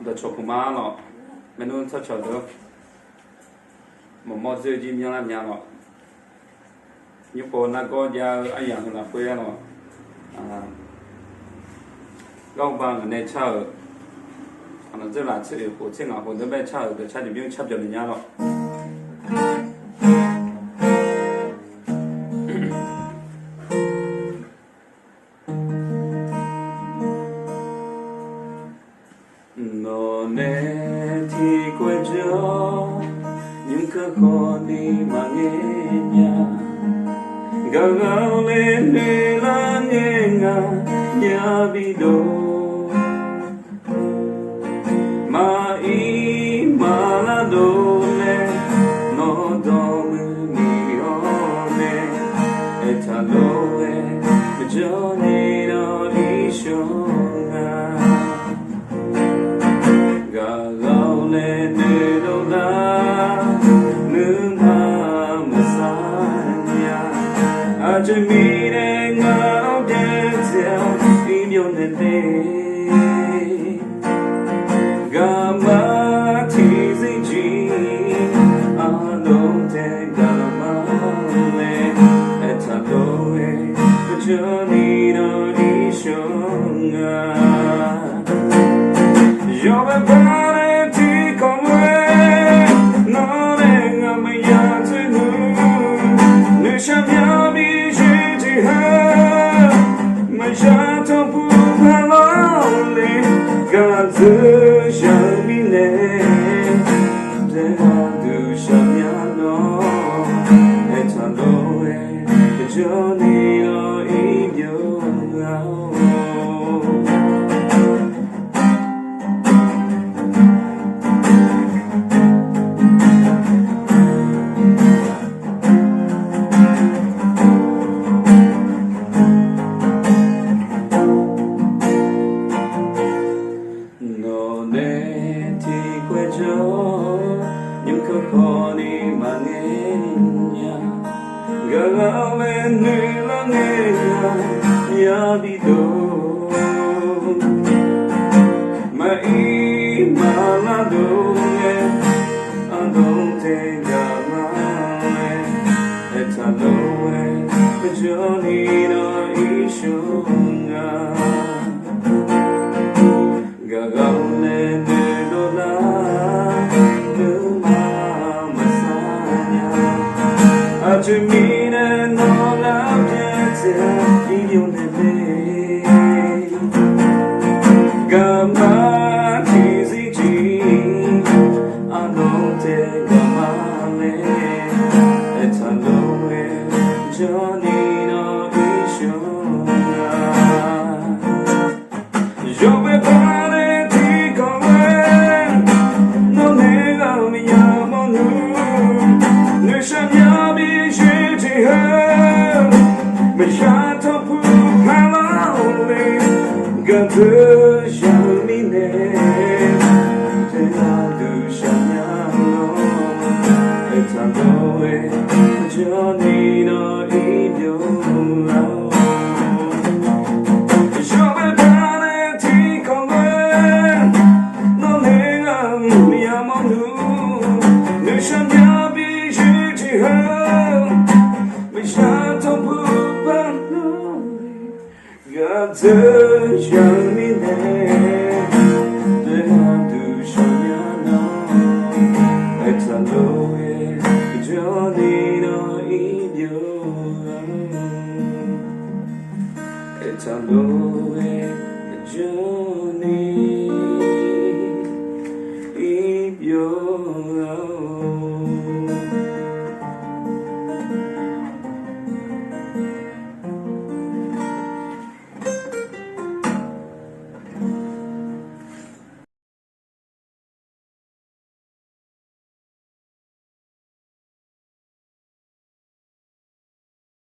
the chocumano, menun such a dog. Momozu Jimiana Miano. You for Nagoya, Ayana, Pueno. Go back and nature. And the last city for Tinga for the bed child, the Chinese New Chapter in Yano. No, Nettie, Quajo, you could call me Mangina. Gagale, Nilanga, Yabido. Mai maladone, no dominione, etaloe, giorni no ishonga. Galole de dola, numa masanya, ajmire ngao dezia, inyonete. Gama tiziji, alonte gamale, etaloe, journino ishonga. Jove pare ti come, non è ammiatenu, ne sciamiami giti ha, ma già troppo parole, ganze. Johnny, oh, you no, neti quejo, you could call him Galale nilangea yabido mai maladone andonte gamale etaloe pejonino ishunga Galale nilola numa masanya ajmi Gama tiziji, alonte gamale, etaloe, giornino ishonga. Jove pare ti come, non è la mia monu, ne sciamiami giti ha, me jato pu kalale, gante. Johnino idio Jove pare ti come non è la mia monu ne sciamiami giti ha mi scianto pupano gazze giornine de sciamiano etaloe Johnino etaloe Johnny idio